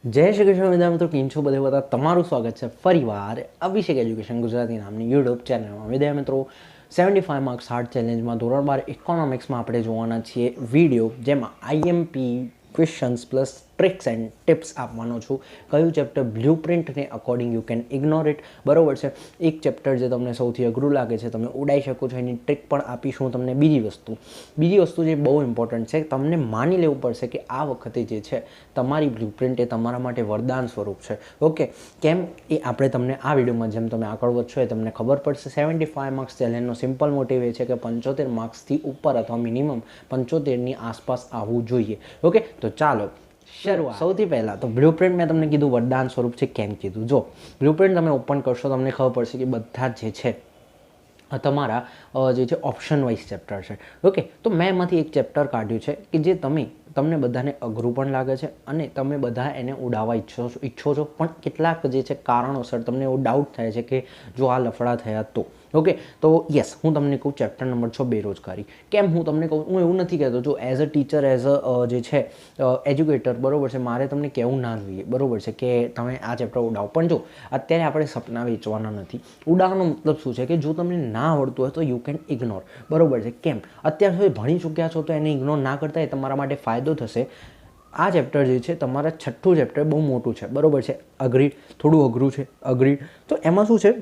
જય શ્રી કૃષ્ણ વિદ્યાર્થી મિત્રો, કેમ છો? બધે બધા તમારું સ્વાગત છે ફરીવાર અભિષેક એજ્યુકેશન ગુજરાતી નામની યુટ્યુબ ચેનલમાં. વિદ્યાર્થી મિત્રો, 75 માર્ક્સ હાર્ડ ચેલેન્જમાં ધોરણ 12 ઇકોનોમિક્સમાં આપણે જોવાના છીએ વિડીયો, જેમાં IMP questions plus tricks and tips આપવાનો છું. કયું ચેપ્ટર? બ્લુ પ્રિન્ટને according you can ignore it. બરાબર છે. એક ચેપ્ટર જે તમને સૌથી અઘરું લાગે છે તમે ઉડાઈ શકો છો, એની ટ્રિક પણ આપીશું તમને. બીજી વસ્તુ જે બહુ ઇમ્પોર્ટન્ટ છે, તમને માની લેવું પડશે કે આ વખતે જે છે તમારી બ્લુ પ્રિન્ટ એ તમારા માટે વરદાન સ્વરૂપ છે. ઓકે, કેમ એ આપણે તમને આ વિડીયોમાં જેમ તમે આગળ વધશો એ તમને ખબર પડશે. 75 માર્ક્સ ચેલેન્જનો સિમ્પલ મોટિવ એ છે કે 75 માર્ક્સથી ઉપર અથવા મિનિમમ 75ની આસપાસ આવવું જોઈએ. ઓકે, તો ચાલો શરૂઆત. સૌથી પહેલાં તો બ્લુ પ્રિન્ટ મેં તમને કીધું વરદાન સ્વરૂપ છે. કેમ કીધું? જો બ્લુ પ્રિન્ટ તમે ઓપન કરશો તમને ખબર પડશે કે બધા જે છે તમારા જે છે ઓપ્શન વાઇઝ ચેપ્ટર છે. ઓકે, તો મેં એમાંથી એક ચેપ્ટર કાઢ્યું છે કે જે તમને બધાને અઘરું પણ લાગે છે અને તમે બધા એને ઉડાવવા ઈચ્છો છો, પણ કેટલાક જે છે કારણોસર તમને એવો ડાઉટ થાય છે કે જો આ લફડા થયા તો. ઓકે, તો યસ, હું તમને કહું ચેપ્ટર નંબર 6 બેરોજગારી. કેમ હું તમને કહું? હું એવું નથી કહેતો, જો as a teacher, as a જે છે એજ્યુકેટર, બરાબર છે, મારે તમને કહેવું ના જોઈએ, બરાબર છે, કે તમે આ ચેપ્ટર ઉડાવો. પણ જો અત્યારે આપણે સપના વેચવાના નથી. ઉડાવવાનો મતલબ શું છે કે જો તમને ના આવડતું હોય તો યુ કેન ઇગ્નોર. બરાબર છે. કેમ? અત્યાર સુધી ભણી ચૂક્યા છો તો એને ઇગ્નોર ના કરતા એ તમારા માટે ફાયદો થશે. આ ચેપ્ટર જે છે તમારા 6થું ચેપ્ટર બહુ મોટું છે, બરાબર છે, અગ્રીડ, થોડું અઘરું છે, અગ્રીડ. તો એમાં શું છે,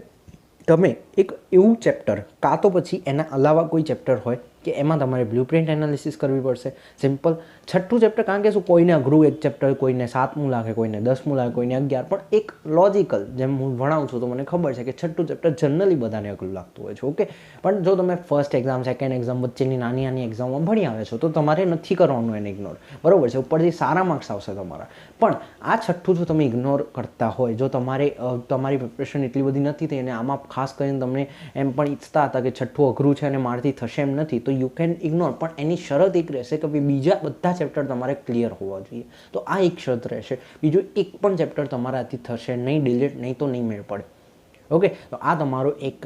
તમે એક એવું ચેપ્ટર કાં તો પછી એના અલાવા કોઈ ચેપ્ટર હોય કે એમાં તમારે બ્લુ પ્રિન્ટ એનાલિસિસ કરવી પડશે. સિમ્પલ 6થું ચેપ્ટર, કારણ કે શું, કોઈને અઘરું એક ચેપ્ટર, કોઈને 7મું લાગે, કોઈને 10મું લાગે, કોઈને 11, પણ એક લોજિકલ જેમ હું ભણાવું છું તો મને ખબર છે કે 6થું ચેપ્ટર જનરલી બધાને અઘરું લાગતું હોય છે. ઓકે, પણ જો તમે ફર્સ્ટ એક્ઝામ, સેકન્ડ એક્ઝામ વચ્ચેની નાની એક્ઝામમાં ભણી આવે છો તો તમારે નથી કરવાનું એને ઇગ્નોર. બરાબર છે. ઉપરથી સારા માર્ક્સ આવશે તમારા. પણ આ 6થું જો તમે ઇગ્નોર કરતા હોય, જો તમારી પ્રિપરેશન એટલી બધી નથી થઈ અને આમાં ખાસ કરીને તમને એમ પણ ઈચ્છતા હતા કે 6થું અઘરું છે અને મારાથી થશે એમ નથી, તો યુ કેન ઇગ્નોર. પણ એની શરત એક રહેશે કે બીજા બધા ચેપ્ટર તમારે ક્લિયર હોવા જોઈએ. તો આ એક શરત રહેશે. બીજું એક પણ ચેપ્ટર તમારાથી થશે નહીં ડિલીટ, નહીં તો નહીં મેળ પડે. ઓકે, તો આ તમારો એક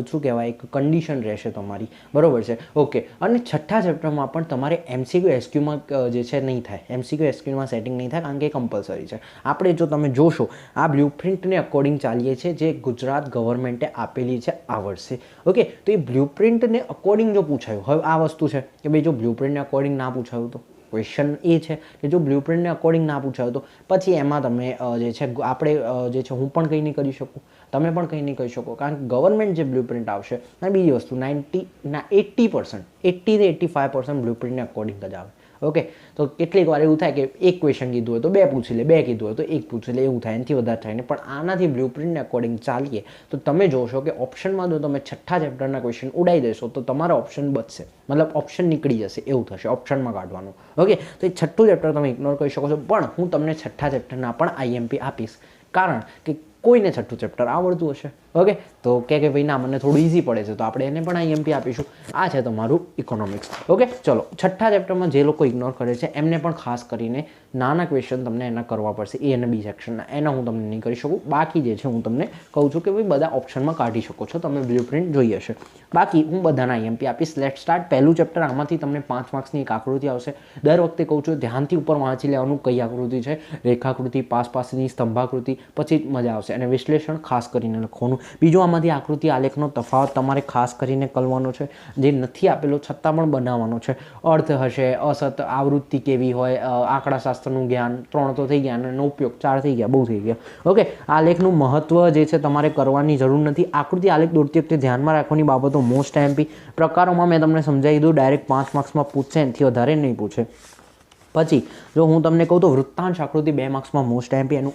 શું કહેવાય, એક કન્ડિશન રહેશે તમારી. બરાબર છે. ઓકે, અને 6થા ચેપ્ટરમાં પણ તમારે એમસીક્યુ એસક્યુમાં જે છે નહીં થાય. એમસીક્યુ એસક્યુમાં સેટિંગ નહીં થાય, કારણ કે કમ્પલસરી છે. આપણે જો તમે જોશો આ બ્લુ પ્રિન્ટને અકોર્ડિંગ ચાલીએ છીએ જે ગુજરાત ગવર્મેન્ટે આપેલી છે આ વર્ષે. ઓકે, તો એ બ્લુ પ્રિન્ટને અકોર્ડિંગ જો પૂછાયું, હવે આ વસ્તુ છે કે ભાઈ જો બ્લુ પ્રિન્ટને અકોર્ડિંગ ના પૂછાયું તો ક્વેશ્ચન એ છે કે જો બ્લુ પ્રિન્ટને અકોર્ડિંગ ના પૂછાયું તો પછી એમાં તમે જે છે આપણે જે છે હું પણ કંઈ નહીં કરી શકું, તમે પણ કંઈ નહીં કરી શકો, કારણ કે ગવર્મેન્ટ જે બ્લુ પ્રિન્ટ આવશે. અને બીજી વસ્તુ 80% 80-85% બ્લુ પ્રિન્ટને અકોર્ડિંગ જ આવે. ઓકે, તો કેટલીક વાર એવું થાય કે એક ક્વેશ્ચન કીધું હોય તો 2 પૂછી લે, 2 કીધું હોય તો 1 પૂછી લે, એવું થાય, એનાથી વધારે થાય ને. પણ આનાથી બ્લુ પ્રિન્ટને અકોર્ડિંગ ચાલીએ તો તમે જોશો કે ઓપ્શનમાં જો તમે 6થા ચેપ્ટરના ક્વેશ્ચન ઉડાઈ દેશો તો તમારા ઓપ્શન બચશે, મતલબ ઓપ્શન નીકળી જશે, એવું થશે ઓપ્શનમાં કાઢવાનું. ઓકે, તો એ 6થું ચેપ્ટર તમે ઇગ્નોર કરી શકો છો, પણ હું તમને 6થા ચેપ્ટરના પણ આઈએમપી આપીશ, કારણ કે કોઈને 6થું ચેપ્ટર આવડતું હશે. ઓકે, તો કે ભાઈ ના, મને થોડું ઇઝી પડે છે, તો આપણે એને પણ આઈએમપી આપીશું. આ છે તમારું ઇકોનોમિક્સ. ઓકે, ચલો, 6થા ચેપ્ટરમાં જે લોકો ઇગ્નોર કરે છે એમને પણ ખાસ કરીને નાના ક્વેશ્ચન તમને એના કરવા પડશે, એ અને બી સેક્શનના. એના હું તમને નહીં કરી શકું. બાકી જે છે હું તમને કહું છું કે ભાઈ બધા ઓપ્શનમાં કાઢી શકો છો, તમે બ્લુ પ્રિન્ટ જોઈ હશે. બાકી હું બધાના આઈએમપી આપીશ. Late start. પહેલું ચેપ્ટર, આમાંથી તમને 5 માર્ક્સની એક આકૃતિ આવશે. દર વખતે કહું છું ધ્યાનથી ઉપર વાંચી લેવાનું કઈ આકૃતિ છે. રેખાકૃતિ, પાસની સ્તંભાકૃતિ, પછી મજા આવશે. અને વિશ્લેષણ ખાસ કરીને લખવાનું. બીજું, આમાંથી આકૃતિ આલેખનો તફાવત તમારે ખાસ કરીને કરવાનો છે, જે નથી આપેલો છતાં પણ બનાવવાનો છે. અર્થ હશે, અસત, આવૃત્તિ કેવી હોય, આંકડાશાસ્ત્રનું જ્ઞાન, 3 તો થઈ ગયા, અને એનો ઉપયોગ 4 થઈ ગયા, બહુ થઈ ગયા. ઓકે, આલેખનું મહત્વ જે છે તમારે કરવાની જરૂર નથી. આકૃતિ આલેખ દોરતી વખતે ધ્યાનમાં રાખવાની બાબતો મોસ્ટ આઈએમપી પ્રકારોમાં મેં તમને સમજાવી દીધું. ડાયરેક્ટ 5 માર્ક્સમાં પૂછશે, એનાથી વધારે નહીં પૂછે. પછી જો હું તમને કહું તો વૃત્તાંશ આકૃતિ 2 માર્ક્સમાં મોસ્ટ આઈએમપી, એનું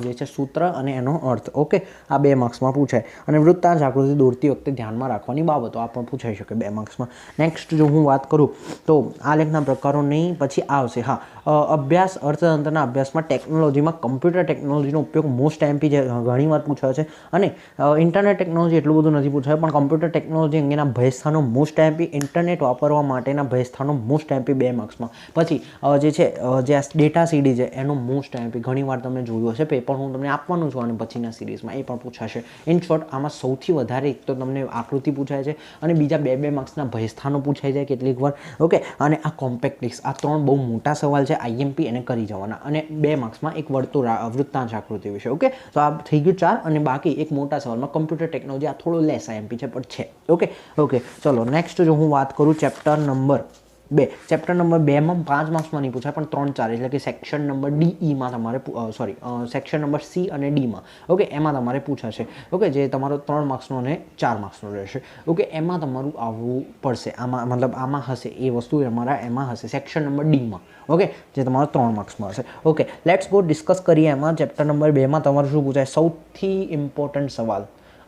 જે છે સૂત્ર અને એનો અર્થ. ઓકે, આ 2 માર્ક્સમાં પૂછાય. અને વૃત્તાંશ આકૃતિ દોરતી વખતે ધ્યાનમાં રાખવાની બાબતો આ પણ પૂછાઈ શકે 2 માર્ક્સમાં. નેક્સ્ટ જો હું વાત કરું તો આલેખના પ્રકારો નહીં, પછી આવશે હા અભ્યાસ, અર્થતંત્રના અભ્યાસમાં ટેકનોલોજીમાં કમ્પ્યુટર ટેકનોલોજીનો ઉપયોગ મોસ્ટ આઈએમપી જે ઘણીવાર પૂછાયો છે. અને ઇન્ટરનેટ ટેકનોલોજી એટલું બધું નથી પૂછાયું, પણ કમ્પ્યુટર ટેકનોલોજી અંગેના ભયસ્થાનો મોસ્ટ આઈએમપી, ઇન્ટરનેટ વાપરવા માટેના ભયસ્થાનો મોસ્ટ આઈએમપી 2 માર્ક્સમાં. પછી જે જે છે જે આ ડેટા સીડી છે એનો મોસ્ટ આઈએમપી ઘણીવાર તમે જોયું હશે, પેપર હું તમને આપવાનું છું અને પછીના સિરીઝમાં એ પણ પૂછાશે. ઇન શોર્ટ આમાં સૌથી વધારે એક તો તમને આકૃતિ પૂછાય છે અને બીજા 2 માર્ક્સના ભયસ્થાનો પૂછાઈ જાય કેટલીક વાર. ઓકે, અને આ કોમ્પેક્ટ ડિસ્ક, આ 3 બહુ મોટા સવાલ છે આઈએમપી એને કરી જવાના. અને 2 માર્ક્સમાં એક વૃત્તાંશ આકૃતિ વિશે. ઓકે, તો આ થઈ ગયું 4 અને બાકી એક મોટા સવાલમાં કમ્પ્યુટર ટેકનોલોજી, આ થોડો લેસ આઈએમપી છે પણ છે. ઓકે, ચલો નેક્સ્ટ જો હું વાત કરું ચેપ્ટર નંબર 2. ચેપ્ટર નંબર 2માં 5 માર્ક્સમાં નહીં પૂછાય પણ 3-4, એટલે કે સેક્શન નંબર ડીઈમાં તમારે સેક્શન નંબર સી અને ડીમાં. ઓકે, એમાં તમારે પૂછાશે. ઓકે, જે તમારો 3 માર્ક્સનો અને 4 માર્ક્સનો રહેશે. ઓકે, એમાં તમારું આવવું પડશે, આમાં મતલબ આમાં હશે એ વસ્તુ અમારા એમાં હશે સેક્શન નંબર ડીમાં. ઓકે, જે તમારો 3 માર્ક્સમાં હશે. ઓકે, લેટ્સ ગો ડિસ્કસ કરીએ એમાં. ચેપ્ટર નંબર 2માં તમારું શું પૂછાય? સૌથી ઇમ્પોર્ટન્ટ સવાલ,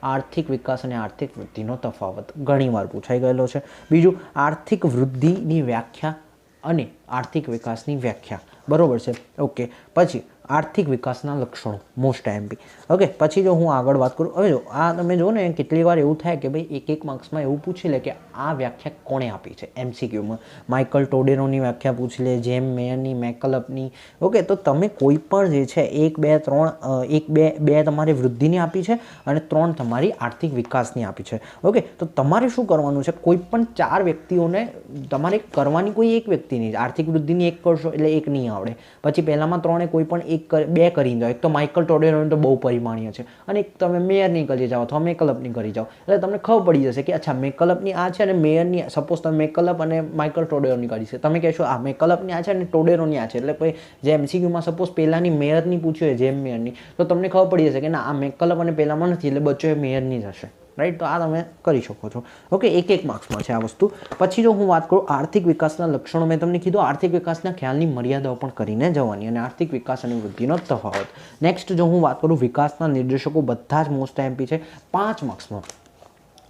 આર્થિક વિકાસ અને આર્થિક વૃદ્ધિનો તફાવત ઘણીવાર પૂછાઈ ગયેલો છે. બીજું, આર્થિક વૃદ્ધિની વ્યાખ્યા અને આર્થિક વિકાસની વ્યાખ્યા, બરોબર છે. ઓકે, પછી આર્થિક વિકાસના લક્ષણો, મોસ્ટ આઈએમપી. ઓકે, પછી જો હું આગળ વાત કરું, હવે જો આ તમે જો ને કેટલી વાર એવું થાય કે ભાઈ એક માર્ક્સમાં એવું પૂછી લે કે આ વ્યાખ્યા કોણે આપી છે એમસીક્યુમાં. માઇકલ ટોડેરોની વ્યાખ્યા પૂછી લે, જેમ મેયરની, મેકલઅપની. ઓકે, તો તમે કોઈ પણ જે છે 1, 2, 3 બે તમારી વૃદ્ધિની આપી છે અને 3 તમારી આર્થિક વિકાસની આપી છે. ઓકે, તો તમારે શું કરવાનું છે? કોઈ પણ 4 વ્યક્તિઓને તમારે કરવાની કોઈ એક વ્યક્તિ નહીં. આર્થિક વૃદ્ધિની એક કરશો એટલે એક નહીં આવડે. પછી પહેલામાં 3 કોઈ પણ 2 કરીને જાઓ. એક તો માઇકલ ટોડેરોની તો બહુ પરિમાણીય છે અને એક તમે મેયરની કરી જાઓ અથવા મેકલઅપની કરી જાઓ એટલે તમને ખબર પડી જશે કે અચ્છા મેકલઅપની આ છે અને મેયરની, સપોઝ તમે મેકલઅપ અને માઇકલ ટોડેરોની કરી છે, તમે કહેશો આ મેકલઅપની આ છે અને ટોડેરોની આ છે. એટલે કોઈ જે એમસીક્યુમાં સપોઝ પહેલાની મેયરની પૂછ્યું હોય, જેમ મેયરની, તો તમને ખબર પડી જશે કે ના આ મેકલઅપ અને પહેલામાં નથી એટલે બચ્ચો એ મેયરની જ હશે. રાઈટ, તો આ તમે કરી શકો છો. ઓકે, 1 માર્ક્સમાં છે આ વસ્તુ. પછી જો હું વાત કરું આર્થિક વિકાસના લક્ષણો, મેં તમને કીધું આર્થિક વિકાસના ખ્યાલની મર્યાદાઓ પણ કરીને જવાની અને આર્થિક વિકાસ અને વૃદ્ધિનો તફાવત. નેક્સ્ટ જો હું વાત કરું વિકાસના નિર્દેશકો, બધા જ મોસ્ટ આઈએમપી છે 5 માર્ક્સમાં.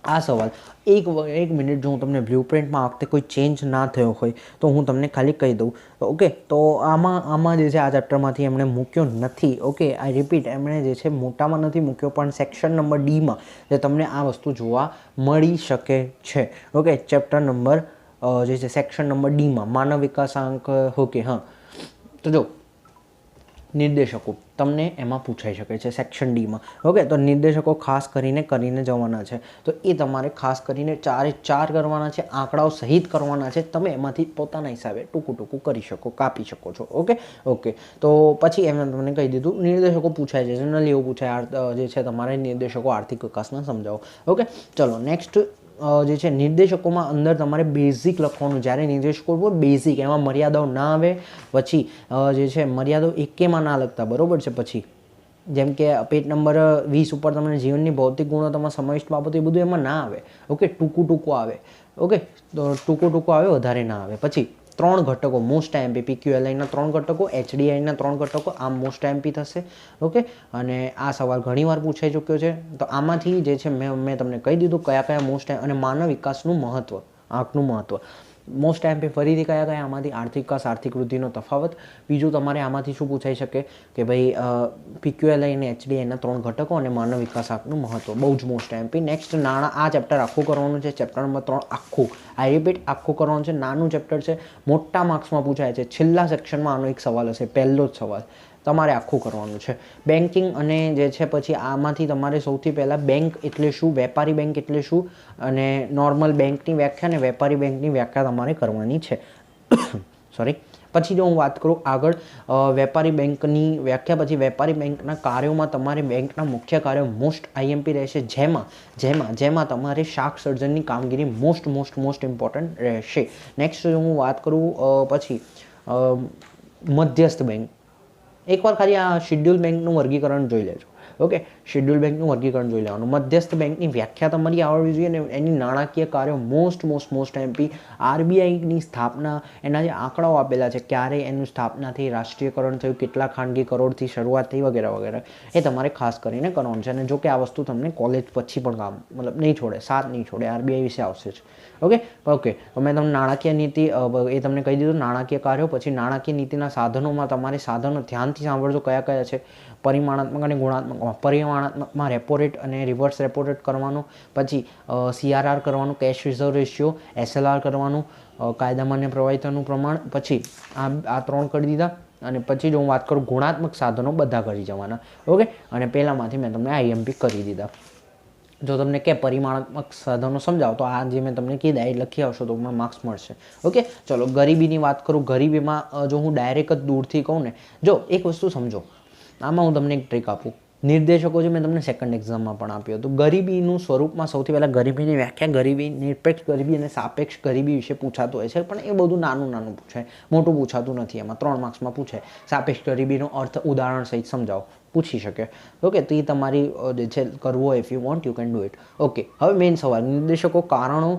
આ સવાલ એક મિનિટ જો હું તમને બ્લુપ્રિન્ટમાં આ વખતે કોઈ ચેન્જ ના થયો હોય તો હું તમને ખાલી કહી દઉં. ઓકે, તો આમાં જે છે આ ચેપ્ટરમાંથી એમણે મૂક્યો નથી. ઓકે, આઈ રિપીટ, એમણે જે છે મોટામાં નથી મૂક્યો પણ સેક્શન નંબર ડીમાં જે તમને આ વસ્તુ જોવા મળી શકે છે. ઓકે, ચેપ્ટર નંબર જે છે સેક્શન નંબર ડીમાં માનવ વિકાસાંક. ઓકે, હા, તો જો નિર્દેશકો તમને એમાં પૂછાઈ શકે છે સેક્શન ડીમાં. ઓકે, તો નિર્દેશકો ખાસ કરીને જવાના છે, તો એ તમારે ખાસ કરીને 4 કરવાના છે, આંકડાઓ સહિત કરવાના છે. તમે એમાંથી પોતાના હિસાબે ટૂંકું કરી શકો, કાપી શકો છો. ઓકે, તો પછી એમને તમને કહી દીધું નિર્દેશકો પૂછાય છે, જનરલી એવું પૂછાય જે છે તમારે નિર્દેશકો આર્થિક વિકાસના સમજાવો. ઓકે, ચલો નેક્સ્ટ જે છે નિર્દેશકોમાં અંદર તમારે બેઝિક લખવાનું. જ્યારે નિર્દેશકો બેઝિક, એમાં મર્યાદાઓ ના આવે. પછી જે છે મર્યાદાઓ એકેમાં ના લખતા, બરોબર છે. પછી જેમ કે પેજ નંબર 20 ઉપર તમને જીવનની ભૌતિક ગુણવત્તામાં સમાવિષ્ટ બાબતો એ બધું એમાં ના આવે. ઓકે, ટૂંકું આવે. ઓકે, તો ટૂંકું આવે, વધારે ના આવે. પછી 3 ઘટકો મોસ્ટ આઈએમપી, પીક્યુએલઆઈના 3 ઘટકો, એચડીઆઈના 3 ઘટકો, આમ મોસ્ટ આઈએમપી થશે. ઓકે, અને આ સવાલ ઘણીવાર પૂછાઈ ચૂક્યો છે. તો આમાંથી જે છે મેં તમને કહી દીધું કયા મોસ્ટ, અને માનવ વિકાસનું મહત્વ, આંકનું મહત્વ. મોસ્ટ આઈએમપી ફરીથી કયા આમાંથી? આર્થિક વિકાસ, આર્થિક વૃદ્ધિનો તફાવત. બીજું તમારે આમાંથી શું પૂછાઈ શકે કે ભાઈ પીક્યુએલઆઈ અને એચડીઆઈના 3 ઘટકો અને માનવ વિકાસ આંકનું મહત્વ, બહુ જ મોસ્ટ આઈએમપી. નેક્સ્ટ નાણાં, આ ચેપ્ટર આખું કરવાનું છે, ચેપ્ટર નંબર 3 આખું, આઈ રિપીટ આખું કરવાનું છે. નાનું ચેપ્ટર છે, મોટા માર્ક્સમાં પૂછાય છે. છેલ્લા સેક્શનમાં આનો એક સવાલ હશે, પહેલો જ સવાલ તમારે આખું કરવાનું છે. બેન્કિંગ અને જે છે પછી આમાંથી તમારે સૌથી પહેલાં બેંક એટલે શું, વેપારી બેંક એટલે શું, અને નોર્મલ બેંકની વ્યાખ્યા અને વેપારી બેંકની વ્યાખ્યા તમારે કરવાની છે. સોરી. પછી જો હું વાત કરું આગળ વેપારી બેંકની વ્યાખ્યા, પછી વેપારી બેંકના કાર્યોમાં તમારે બેંકના મુખ્ય કાર્યો મોસ્ટ આઈએમપી રહેશે, જેમાં તમારે શાક સર્જનની કામગીરી મોસ્ટ ઇમ્પોર્ટન્ટ રહેશે. નેક્સ્ટ જો હું વાત કરું પછી મધ્યસ્થ બેંક, એકવાર ખાલી આ શેડ્યુલ બેંકનું વર્ગીકરણ જોઈ લેજો. ઓકે, શેડ્યુલ બેંકનું વર્ગીકરણ જોઈ લેવાનું. મધ્યસ્થ બેંકની વ્યાખ્યા તમારી આવડવી જોઈએ અને એની નાણાકીય કાર્યો મોસ્ટ એમપી. આરબીઆઈની સ્થાપના, એના જે આંકડાઓ આપેલા છે, ક્યારે એનું સ્થાપના થઈ, રાષ્ટ્રીયકરણ થયું, કેટલા ખાનગી કરોડથી શરૂઆત થઈ, વગેરે એ તમારે ખાસ કરીને કરવાનું છે. અને જો કે આ વસ્તુ તમને કોલેજ પછી પણ કામ નહીં છોડે, સાથ નહીં છોડે, આરબીઆઈ વિશે આવશે જ. ઓકે, તો મેં તમને નાણાકીય નીતિ એ તમને કહી દીધું, નાણાકીય કાર્યો. પછી નાણાકીય નીતિના સાધનોમાં તમારે સાધનો ધ્યાનથી સાંભળજો કયા છે. પરિમાણાત્મક અને ગુણાત્મક. પરિમાણાત્મકમાં રેપો રેટ અને રિવર્સ રેપો રેટ કરવાનું. પછી સીઆરઆર કરવાનું, કેશ રિઝર્વ રેશિયો, એસએલઆર કરવાનું. કાયદામાન્ય પ્રવાહિતાનું પ્રમાણ, પછી આ 3 કરી દીધા. અને પછી જો હું વાત કરું ગુણાત્મક સાધનો બધા કરી જવાના. ઓકે, અને પહેલાંમાંથી મેં તમને આઈએમપી કરી દીધા. જો તમને કે પરિમાણાત્મક સાધનો સમજાવો તો આ જે મેં તમને કીધા એ લખી આવશો તો તમને માર્ક્સ મળશે. ઓકે, ચલો ગરીબીની વાત કરું. ગરીબીમાં જો હું ડાયરેક્ટ જ દૂરથી કહું ને, જો એક વસ્તુ સમજો, આમાં હું તમને એક ટ્રીક આપું. નિર્દેશકો જે મેં તમને સેકન્ડ એક્ઝામમાં પણ આપ્યું હતું. ગરીબીનું સ્વરૂપમાં સૌથી પહેલાં ગરીબીની વ્યાખ્યા, ગરીબી, નિરપેક્ષ ગરીબી અને સાપેક્ષ ગરીબી વિશે પૂછાતું હોય છે, પણ એ બધું નાનું નાનું પૂછાય, મોટું પૂછાતું નથી. એમાં 3 માર્ક્સમાં પૂછાય. સાપેક્ષ ગરીબીનો અર્થ ઉદાહરણ સહિત સમજાવો, પૂછી શકે. ઓકે, તો એ તમારી જે છે કરવું હોય, if you want you can do it. Okay, હવે મેઇન સવાલ, નિર્દેશકો, કારણો,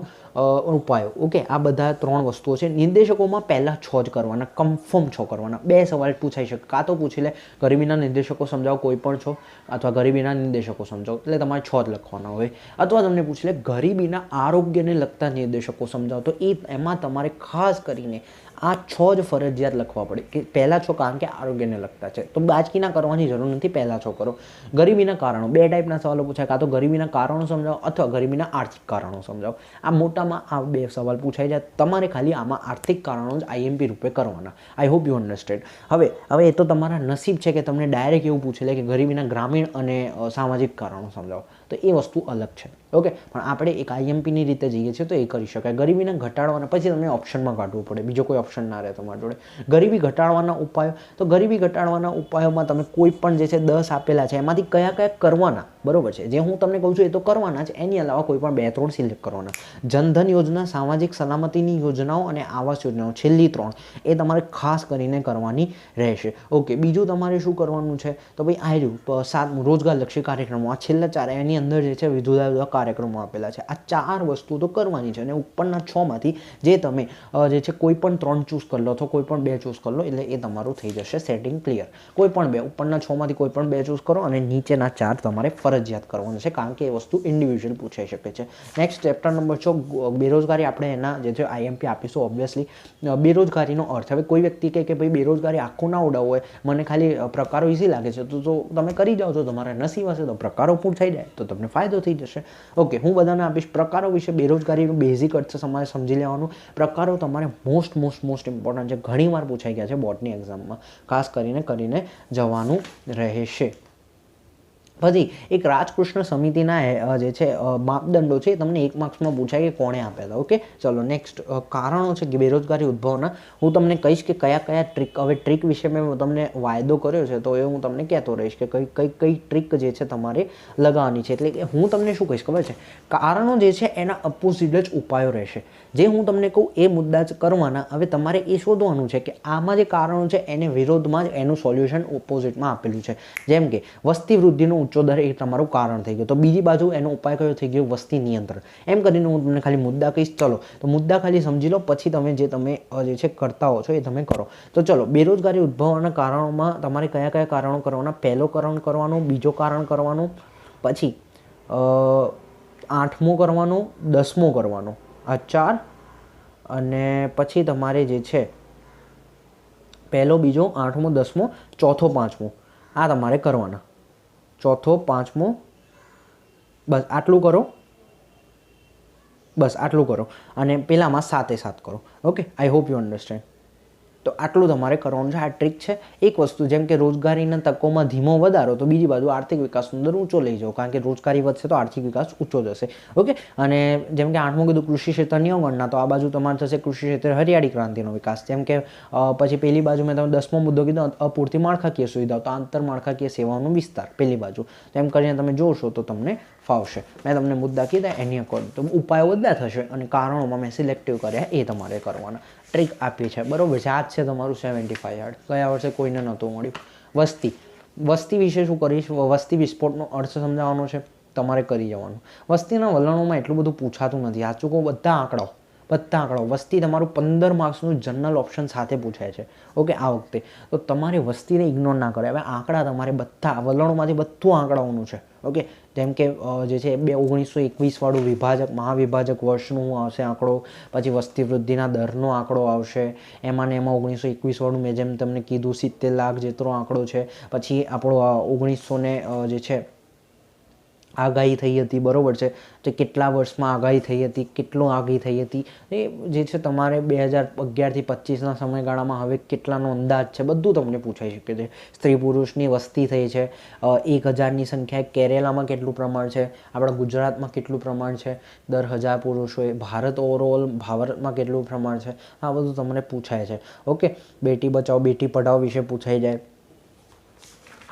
ઉપાયો. ઓકે, આ બધા 3 વસ્તુઓ છે. નિર્દેશકોમાં પહેલાં 6 જ કરવાના, કન્ફર્મ 6 કરવાના. 2 સવાલ પૂછાઈ શકે. કાં તો પૂછી લે ગરીબીના નિર્દેશકો સમજાવો કોઈ પણ છો, અથવા ગરીબીના નિર્દેશકો સમજાવો, એટલે તમારે 6 જ લખવાના હોય. અથવા તમને પૂછી લે ગરીબીના આરોગ્યને લગતા નિર્દેશકો સમજાવો, તો એમાં તમારે ખાસ કરીને આ 6 જ ફરજિયાત લખવા પડે કે પહેલાં 6 કારણ કે આરોગ્યને લગતા છે. તો બાજકીના કરવાની જરૂર નથી, પહેલાં 6 કરો. ગરીબીના કારણો, 2 ટાઈપના સવાલો પૂછાય, કાં તો ગરીબીના કારણો સમજાવો અથવા ગરીબીના આર્થિક કારણો સમજાવો. આ મોટામાં આ 2 સવાલ પૂછાઈ જાય. તમારે ખાલી આમાં આર્થિક કારણો જ આઈએમપી રૂપે કરવાના. I hope you understand. હવે એ તો તમારા નસીબ છે કે તમને ડાયરેક્ટ એવું પૂછી લે કે ગરીબીના ગ્રામીણ અને સામાજિક કારણો સમજાવો, તો એ વસ્તુ અલગ છે. ઓકે, પણ આપણે એક આઈએમપીની રીતે જઈએ છીએ તો એ કરી શકાય. ગરીબીને ઘટાડવાના, પછી તમને ઓપ્શનમાં કાઢવું પડે, બીજો કોઈ ઓપ્શન ના રહે તમારી જોડે. ગરીબી ઘટાડવાના ઉપાયો, તો ગરીબી ઘટાડવાના ઉપાયોમાં તમે કોઈ પણ જે છે 10 આપેલા છે એમાંથી કયા કયા કરવાના, બરોબર છે, જે હું તમને કહું છું એ તો કરવાના જ, એની અલાવા કોઈ પણ 2-3 સિલેક્ટ કરવાના. જનધન યોજના, સામાજિક સલામતીની યોજનાઓ અને આવાસ યોજનાઓ, છેલ્લી 3 એ તમારે ખાસ કરીને કરવાની રહેશે. ઓકે, બીજું તમારે શું કરવાનું છે, તો ભાઈ આ રહ્યું 7 રોજગારલક્ષી કાર્યક્રમો. આ છેલ્લા 4 એની અંદર જે છે જુદા જુદા કાર્યક્રમો આપેલા છે. આ 4 વસ્તુ તો કરવાની છે, અને ઉપરના 6માંથી જે તમે જે છે કોઈ પણ 3 ચૂઝ કરી લો, અથવા કોઈ પણ 2 ચૂઝ કરી લો, એટલે એ તમારું થઈ જશે સેટિંગ ક્લિયર. કોઈ પણ 2, ઉપરના 6માંથી કોઈ પણ 2 ચૂઝ કરો, અને નીચેના 4 તમારે ફરજિયાત કરવાનું છે, કારણ કે એ વસ્તુ ઇન્ડિવિજ્યુઅલ પૂછાઈ શકે છે. નેક્સ્ટ ચેપ્ટર નંબર 6 બેરોજગારી. આપણે એના જે છે આઈએમપી આપીશું ઓબ્વિયસલી. બેરોજગારીનો અર્થ, હવે કોઈ વ્યક્તિ કહે કે ભાઈ બેરોજગારી આખું ના ઉડાવવું હોય, મને ખાલી પ્રકારો ઇઝી લાગે છે, તો તમે કરી જાઓ છો, તમારા નસીબ હશે તો પ્રકારો પૂછાઈ જાય તો તમને ફાયદો થઈ જશે. ઓકે, હું બધાને આપીશ પ્રકારો વિશે. બેરોજગારીનું બેઝિક અર્થ તમારે સમજી લેવાનું. પ્રકારો તમારે મોસ્ટ ઇમ્પોર્ટન્ટ છે, ઘણીવાર પૂછાઈ ગયા છે બોર્ડની એક્ઝામમાં, ખાસ કરીને જવાનું રહેશે. પછી એક રાજકૃષ્ણ સમિતિના જે છે માપદંડો છે, એ તમને 1 માર્ક્સમાં પૂછાય કે કોણે આપ્યા હતા. ઓકે, ચલો નેક્સ્ટ કારણો છે કે બેરોજગારી ઉદ્ભવના. હું તમને કહીશ કે કયા ટ્રીક, હવે ટ્રીક વિશે મેં તમને વાયદો કર્યો છે તો એ હું તમને કહેતો રહીશ કે કઈ ટ્રીક જે છે તમારે લગાવવાની છે. એટલે કે હું તમને શું કહીશ ખબર છે, કારણો જે છે એના અપોઝિટ જ ઉપાયો રહેશે. જે હું તમને કહું એ મુદ્દા જ કરવાના. હવે તમારે એ શોધવાનું છે કે આમાં જે કારણો છે એને વિરોધમાં જ એનું સોલ્યુશન ઓપોઝિટમાં આપેલું છે. જેમ કે વસ્તી વૃદ્ધિનો ઊંચો દર એ તમારું કારણ થઈ ગયું, તો બીજી બાજુ એનો ઉપાય કયો થઈ ગયો, વસ્તી નિયંત્રણ. એમ કરીને હું તમને ખાલી મુદ્દા કહીશ. ચલો, તો મુદ્દા ખાલી સમજી લો, પછી તમે જે છે કરતા હો છો એ તમે કરો. તો ચલો, બેરોજગારી ઉદ્ભવવાના કારણોમાં તમારે કયા કયા કારણો કરવાના. પહેલો કારણ કરવાનું, બીજો કારણ કરવાનું, પછી 8મું કરવાનું, 10મું કરવાનું, આ 4, અને પછી તમારે જે છે પહેલો, બીજો, 8મો, 10મો, ચોથો, 5મો આ તમારે કરવાના. ચોથો, 5મો, બસ આટલું કરો, બસ આટલું કરો, અને પેલામાં 7 કરો. Okay, I hope you understand. તો આટલું તમારે કરવાનું છે. આ ટ્રીક છે. એક વસ્તુ, જેમ કે રોજગારીના તકોમાં ધીમો વધારો, તો બીજી બાજુ આર્થિક વિકાસનો દર ઊંચો લઈ જાઓ, કારણ કે રોજગારી વધશે તો આર્થિક વિકાસ ઊંચો જશે. ઓકે, અને જેમ કે 8મું કીધું કૃષિ ક્ષેત્રની અવગણના, તો આ બાજુ તમારે થશે કૃષિ ક્ષેત્રે હરિયાળી ક્રાંતિનો વિકાસ. જેમ કે પછી પેલી બાજુ મેં તમે 10મો મુદ્દો કીધો અપૂરતી માળખાકીય સુવિધાઓ, તો આંતરમાળખાકીય સેવાઓનો વિસ્તાર પેલી બાજુ. તો એમ કરીને તમે જોશો તો તમને ફાવશે. મેં તમને મુદ્દા કીધા એની અકોર્ડિંગ તો ઉપાયો બધા થશે, અને કારણોમાં મેં સિલેક્ટિવ કર્યા એ તમારે કરવાના. ટ્રીક આપી છે, બરોબર છે. આ જ છે તમારું 75 યાર્ડ. ગયા વર્ષે કોઈને નહોતું મળ્યું. વસ્તી વિશે શું કરીશ, વસ્તી વિસ્ફોટનો અર્થ સમજાવવાનો છે, તમારે કરી જવાનું. વસ્તીના વલણોમાં એટલું બધું પૂછાતું નથી. સાચું કહું, બધા આંકડાઓ. વસ્તી તમારું 15 માર્ક્સનું જનરલ ઓપ્શન સાથે પૂછાય છે. ઓકે, આ વખતે તો તમારે વસ્તીને ઇગ્નોર ના કરે. હવે આંકડા તમારે બધા વલણોમાંથી બધું આંકડાઓનું છે. ઓકે, જેમ કે જે છે 1921 વાળું વિભાજક, મહાવિભાજક વર્ષનું આવશે આંકડો, પછી વસ્તી વૃદ્ધિના દરનો આંકડો આવશે, એમાં 1921 વાળું મેં જેમ તમને કીધું 70 લાખ જેટલો આંકડો છે. પછી આપણો 1900 જે છે આગાહી થઈ હતી, બરાબર છે, તો કેટલા વર્ષમાં આગાહી થઈ હતી, કેટલું આગાહી થઈ હતી, એ જે છે તમારે 2011થી 25ના સમયગાળામાં હવે કેટલાનો અંદાજ છે, બધું તમને પૂછાઈ શકે છે. સ્ત્રી પુરુષની વસ્તી થઈ છે 1000ની સંખ્યાએ, કેરેલામાં કેટલું પ્રમાણ છે, આપણા ગુજરાતમાં કેટલું પ્રમાણ છે, દર 1000 પુરુષોએ, ભારત ઓવરઓલ ભારતમાં કેટલું પ્રમાણ છે, આ બધું તમને પૂછાય છે. ઓકે, બેટી બચાવો બેટી પઢાઓ વિશે પૂછાઈ જાય.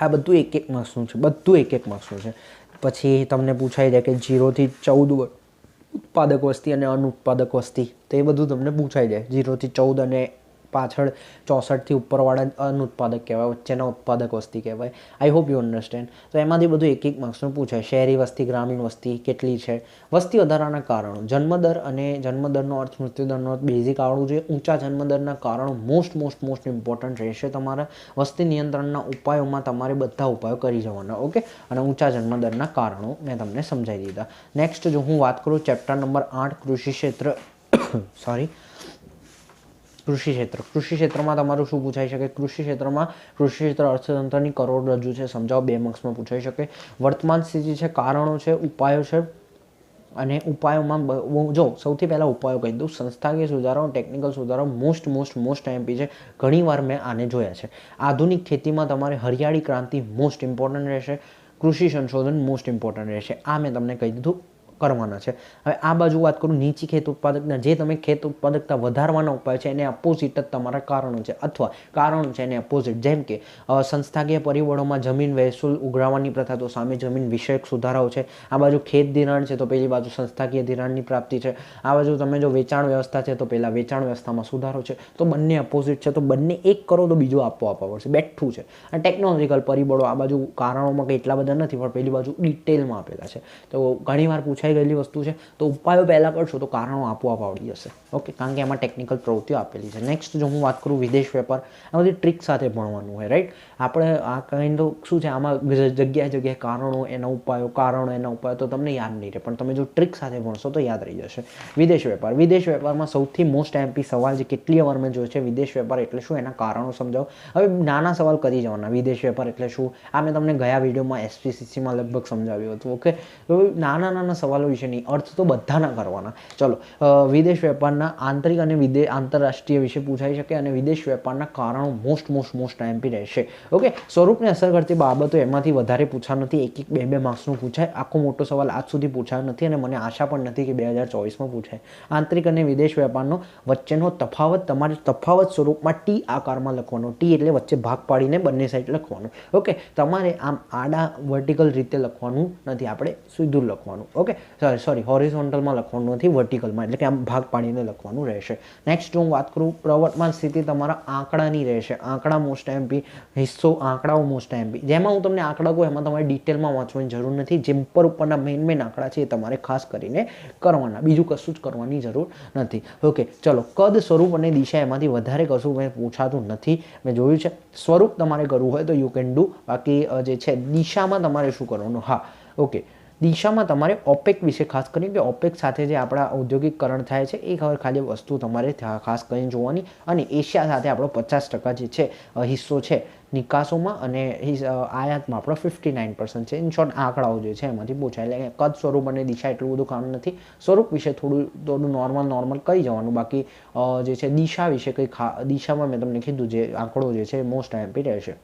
આ બધું એક માર્ક્સનું છે, બધું એક માર્ક્સનું છે. પછી તમને પૂછાઈ જાય કે 0થી 14 ઉત્પાદક વસ્તી અને અનુત્પાદક વસ્તી, તો એ બધું તમને પૂછાઈ જાય. 0થી 14 અને પાછળ 64થી ઉપરવાળા અનુત્પાદક કહેવાય, વચ્ચેના ઉત્પાદક વસ્તી કહેવાય. I hope you understand. તો એમાંથી બધું એક માર્ક્સનું પૂછાય. શહેરી વસ્તી, ગ્રામીણ વસ્તી કેટલી છે, વસ્તી વધારાના કારણો, જન્મદર અને જન્મદરનો અર્થ, મૃત્યુદરનો અર્થ બેઝિક આવડવું જોઈએ. ઊંચા જન્મદરના કારણો મોસ્ટ ઇમ્પોર્ટન્ટ રહેશે. તમારા વસ્તી નિયંત્રણના ઉપાયોમાં તમારે બધા ઉપાયો કરી જવાના. ઓકે, અને ઊંચા જન્મદરના કારણો મેં તમને સમજાવી દીધા. નેક્સ્ટ જો હું વાત કરું ચેપ્ટર નંબર 8 કૃષિ ક્ષેત્ર કૃષિ ક્ષેત્રમાં તમારું શું પૂછાઈ શકે? કૃષિ ક્ષેત્ર અર્થતંત્રની કરોડરજ્જુ છે, સમજાવો. 2 માર્ક્સમાં પૂછાઈ શકે. વર્તમાન સ્થિતિ છે, કારણો છે, ઉપાયો છે, અને ઉપાયોમાં જો સૌથી પહેલાં ઉપાયો કહી દઉં. સંસ્થાકીય સુધારો, ટેકનિકલ સુધારો મોસ્ટ એમપી છે. ઘણીવાર મેં આને જોયા છે. આધુનિક ખેતીમાં તમારે હરિયાળી ક્રાંતિ મોસ્ટ ઇમ્પોર્ટન્ટ રહેશે. કૃષિ સંશોધન મોસ્ટ ઇમ્પોર્ટન્ટ રહેશે. આ મેં તમને કહી દીધું કરવાના છે. હવે આ બાજુ વાત કરું નીચી ખેત ઉત્પાદકતા, જે તમે ખેત ઉત્પાદકતા વધારવાના ઉપાય છે એને અપોઝિટ જ તમારા કારણો છે, અથવા કારણો છે એને અપોઝિટ. જેમ કે સંસ્થાકીય પરિબળોમાં જમીન વહેંચણી ઉઘરાવવાની પ્રથા, તો સામે જમીન વિષયક સુધારાઓ છે. આ બાજુ ખેત ધિરાણ છે, તો પેલી બાજુ સંસ્થાકીય ધિરાણની પ્રાપ્તિ છે. આ બાજુ તમે જો વેચાણ વ્યવસ્થા છે, તો પેલા વેચાણ વ્યવસ્થામાં સુધારો છે. તો બંને અપોઝિટ છે, તો બંને એક કરો તો બીજું આપવા પડશે, બેઠું છે. અને ટેકનોલોજીકલ પરિબળો, આ બાજુ કારણોમાં કંઈ એટલા બધા નથી, પણ પેલી બાજુ ડિટેલમાં આપેલા છે. તો ઘણીવાર પૂછાય ગયેલી વસ્તુ છે. તો ઉપાયો પહેલાં કરશો તો કારણો આપોઆપ આવડી જશે. ઓકે, કારણ કે એમાં ટેકનિકલ પ્રવૃત્તિઓ આપેલી છે. નેક્સ્ટ જો હું વાત કરું વિદેશ વેપાર, આ બધી ટ્રિક સાથે ભણવાનું હોય, રાઈટ. આપણે આ કાઇન્ડ શું છે, આમાં જગ્યાએ કારણો એના ઉપાયો, તો તમને યાદ નહીં રહે. પણ તમે જો ટ્રિક સાથે ભણશો તો યાદ રહી જશે. વિદેશ વેપારમાં સૌથી મોસ્ટ એમપી સવાલ જે કેટલી વાર મેં જોયો છે, વિદેશ વેપાર એટલે શું, એના કારણો સમજાવો. હવે નાના સવાલ કરી જવાના. વિદેશ વેપાર એટલે શું, આ મેં તમને ગયા વિડીયોમાં SPCCમાં લગભગ સમજાવ્યું હતું. ઓકે, નાના સવાલો વિશે નહીં, અર્થ તો બધાના કરવાના. ચલો, વિદેશ વેપારના આંતરિક અને આંતરરાષ્ટ્રીય વિશે પૂછાઈ શકે, અને વિદેશ વેપારના કારણો મોસ્ટ એમપી રહેશે. ઓકે, સ્વરૂપને અસર કરતી બાબતો એમાંથી વધારે પૂછા નથી. એક 2 માર્ક્સનું પૂછાય. આખો મોટો સવાલ આજ સુધી પૂછાયો નથી, અને મને આશા પણ નથી કે 2024માં પૂછાય. આંતરિક અને વિદેશ વેપારનો વચ્ચેનો તફાવત તમારે તફાવત સ્વરૂપમાં ટી આકારમાં લખવાનો. ટી એટલે વચ્ચે ભાગ પાડીને બંને સાઈડ લખવાનું. ઓકે, તમારે આમ આડા વર્ટિકલ રીતે લખવાનું નથી, આપણે સીધું લખવાનું. ઓકે, સોરી હોરિઝોન્ટલમાં લખવાનું નથી, વર્ટિકલમાં, એટલે કે આમ ભાગ પાડીને લખવાનું રહેશે. નેક્સ્ટ હું વાત કરું પ્રવર્તમાન સ્થિતિ તમારા આંકડાની રહેશે. આંકડા મોસ્ટ એમપી, હિસ્સો આંકડાઓ મોસ્ટ એમપી. જેમાં હું તમને આંકડા કહું એમાં તમારે ડિટેલમાં વાંચવાની જરૂર નથી. જે ઉપરના મેઇન આંકડા છે એ તમારે ખાસ કરીને કરવાના, બીજું કશું જ કરવાની જરૂર નથી. ઓકે, ચલો, કદ, સ્વરૂપ અને દિશા એમાંથી વધારે કશું મેં પૂછાતું નથી, મેં જોયું છે. સ્વરૂપ તમારે કરવું હોય તો યુ કેન ડુ. બાકી જે છે દિશામાં તમારે શું કરવાનું, હા ઓકે, દિશામાં તમારે ઓપેક વિશે ખાસ કરીને, કે ઓપેક સાથે જે આપણા ઔદ્યોગિકરણ થાય છે એ ખાલી વસ્તુ તમારે ખાસ કરીને જોવાની. અને એશિયા સાથે આપણો 50% જે છે હિસ્સો છે નિકાસોમાં, અને આયાતમાં આપણો 59% છે. ઇન શોર્ટ આંકડાઓ જે છે એમાંથી પૂછાય. એટલે કદ, સ્વરૂપ અને દિશા એટલું બધું કામ નથી. સ્વરૂપ વિશે થોડું નોર્મલ કરી જવાનું. બાકી જે છે દિશા વિશે દિશામાં મેં તમને કીધું જે આંકડો જે છે મોસ્ટ એમપી રહેશે.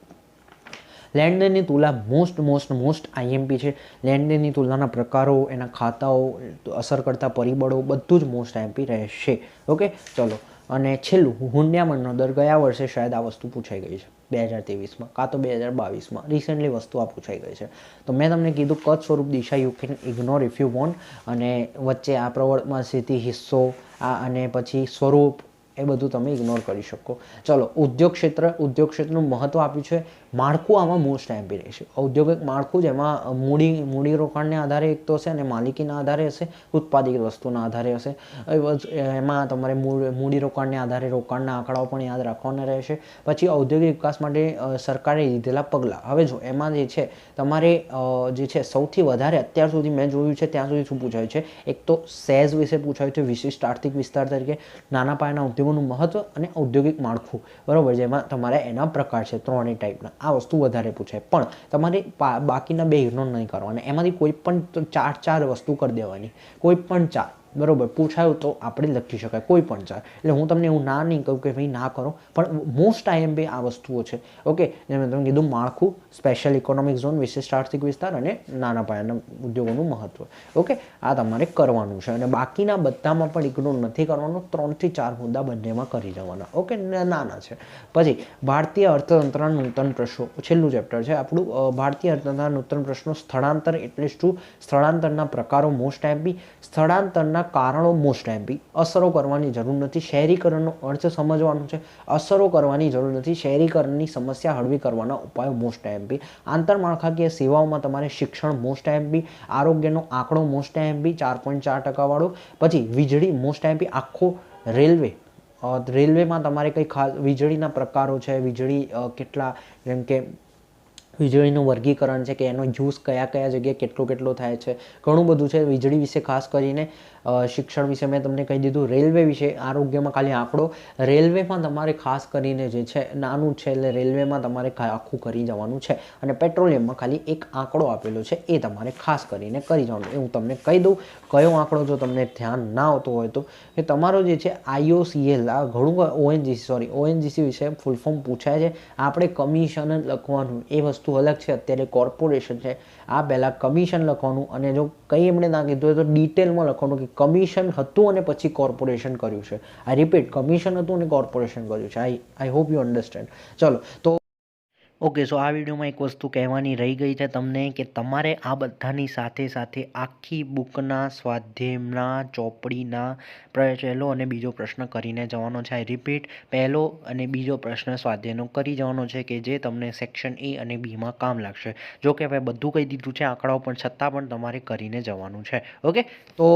લેણદેણની તુલના મોસ્ટ આઈએમપી છે. લેણદેણની તુલનાના પ્રકારો, એના ખાતાઓ, અસર કરતા પરિબળો બધું જ મોસ્ટ આઈએમપી રહેશે. ઓકે, ચલો, અને છેલ્લું હુંડિયામણનો દર. ગયા વર્ષે શાયદ આ વસ્તુ પૂછાઈ ગઈ છે 2023માં, કાં તો 2022માં રિસેન્ટલી વસ્તુ આ પૂછાઈ ગઈ છે. તો મેં તમને કીધું કદ, સ્વરૂપ, દિશા you can ignore if you want. અને વચ્ચે આ પ્રવર્તમાન સ્થિતિ, હિસ્સો, અને પછી સ્વરૂપ, એ બધું તમે ઇગ્નોર કરી શકો. ચલો, ઉદ્યોગ ક્ષેત્રનું મહત્વ આપ્યું છે. માળખું આમાં મોસ્ટ એમપી રહેશે. ઔદ્યોગિક માળખું જેમાં મૂડી રોકાણને આધારે એક તો હશે, અને માલિકીના આધારે હશે, ઉત્પાદિત વસ્તુના આધારે હશે. એમાં તમારે મૂડી રોકાણને આધારે રોકાણના આંકડાઓ પણ યાદ રાખવાના રહેશે. પછી ઔદ્યોગિક વિકાસ માટે સરકારે લીધેલા પગલાં. હવે જો એમાં જે છે તમારે જે છે સૌથી વધારે અત્યાર સુધી મેં જોયું છે ત્યાં સુધી શું પૂછાયું છે, એક તો સેઝ વિશે પૂછાયું છે, વિશિષ્ટ આર્થિક વિસ્તાર તરીકે, નાના પાયાના ઉદ્યોગોનું મહત્વ, અને ઔદ્યોગિક માળખું, બરાબર, જેમાં તમારે એના પ્રકાર છે 3 ટાઈપના. આ વસ્તુ વધારે પૂછાય. પણ તમારે બાકીના 2 ઇગ્નોર નહીં કરવાના. એમાંથી કોઈ પણ 4 વસ્તુ કરી દેવાની, કોઈ પણ 4, બરાબર. પૂછાયું તો આપણે લખી શકાય કોઈ પણ 4. એટલે હું તમને એવું ના નહીં કહું કે ભાઈ ના કરો, પણ મોસ્ટ IMP આ વસ્તુઓ છે. ઓકે, જેમ મેં તમને કીધું માળખું, સ્પેશિયલ ઇકોનોમિક ઝોન, વિશિષ્ટ આર્થિક વિસ્તાર અને નાના પાયાના ઉદ્યોગોનું મહત્વ. ઓકે, આ તમારે કરવાનું છે. અને બાકીના બધામાં પણ ઇગ્નોર નથી કરવાનું. 3 થી 4 મુદ્દા બંનેમાં કરી જવાના. ઓકે, નાના છે. પછી ભારતીય અર્થતંત્રના નૂતન પ્રશ્નો, છેલ્લું ચેપ્ટર છે આપણું. ભારતીય અર્થતંત્રના નૂતન પ્રશ્નો. સ્થળાંતર એટલે શું? સ્થળાંતરના પ્રકારો મોસ્ટ IMP. સ્થળાંતરના કારણો મોસ્ટ IMP. અસરો કરવાની જરૂર નથી. શહેરીકરણનો અર્થ સમજવાનું છે. અસરો કરવાની જરૂર નથી. શહેરીકરણની સમસ્યા હળવી કરવાના ઉપાયો મોસ્ટ IMP. આંતરમાળખાકીય સેવાઓમાં તમારે શિક્ષણ મોસ્ટ IMP. આરોગ્યનો આંકડો મોસ્ટ IMP 4.4% વાળો. પછી વીજળી મોસ્ટ IMP. આખો રેલવેમાં તમારે કંઈ ખાસ વીજળીના પ્રકારો છે, વીજળી કેટલા, જેમ કે વીજળીનું વર્ગીકરણ છે કે એનો યુઝ કયા જગ્યાએ કેટલો થાય છે, ઘણું બધું છે વીજળી વિશે. ખાસ કરીને શિક્ષણ વિશે મેં તમને કહી દીધું. રેલવે વિશે, આરોગ્યમાં ખાલી આંકડો. રેલવેમાં તમારે ખાસ કરીને જે છે નાનું છે, એટલે રેલવેમાં તમારે આખું કરી જવાનું છે. અને પેટ્રોલિયમમાં ખાલી એક આંકડો આપેલો છે, એ તમારે ખાસ કરીને કરી જવાનું. એ હું તમને કહી દઉં કયો આંકડો, જો તમને ધ્યાન ના આવતો હોય તો, કે તમારો જે છે IOCL, આ ઘણું ONGC વિશે ફૂલ ફોર્મ પૂછાય છે. આપણે કમિશન લખવાનું, એ વસ્તુ અલગ છે. અત્યારે કોર્પોરેશન છે, આ પહેલાં કમિશન લખવાનું. અને જો કંઈ એમણે ના કીધું હોય તો ડિટેલમાં લખવાનું કે કમિશન હતું અને પછી કોર્પોરેશન કર્યું છે. આઈ રિપીટ, કમિશન હતું અને કોર્પોરેશન કર્યું છે. I hope you understand. ચલો તો ઓકે, સો આ વિડીયોમાં એક વસ્તુ કહેવાની રહી ગઈ છે તમને, કે તમારે આ બધાની સાથે આખી બુકના સ્વાધ્યાયના ચોપડીના પહેલો અને બીજો પ્રશ્ન કરીને જવાનો છે. આઈ રિપીટ, પહેલો અને બીજો પ્રશ્ન સ્વાધ્યાયનો કરી જવાનો છે, કે જે તમને સેક્શન A અને Bમાં કામ લાગશે. જો કે હવે બધું કહી દીધું છે આંકડાઓ, પણ છતાં પણ તમારે કરીને જવાનું છે. ઓકે, તો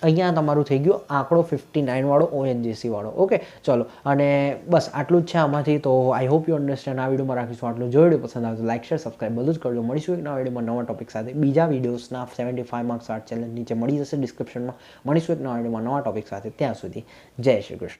અહીંયા તમારું થઈ ગયું આંકડો 59 વાળો, ONGC વાળો. ઓકે, ચલો, અને બસ આટલું જ છે આમાંથી. તો આઈ હોપ યુ અન્ડરસ્ટેન્ડ. આ વિડીયોમાં રાખીશું આટલું. જો વિડીયો પસંદ આવે તો લાઈક, શેર, સબસ્ક્રાઈબ બધું જ કરજો. મળીશું એક નવા વિડીયોમાં નવા ટોપિક સાથે. બીજા વિડીયોઝના 75 માર્ક્સ આર્ટ ચેલેન્જ નીચે મળી જશે ડિસ્ક્રિપ્શનમાં. મળીશું એક નવા વિડીયોમાં નવા ટોપિક સાથે. ત્યાં સુધી જય શ્રી કૃષ્ણ.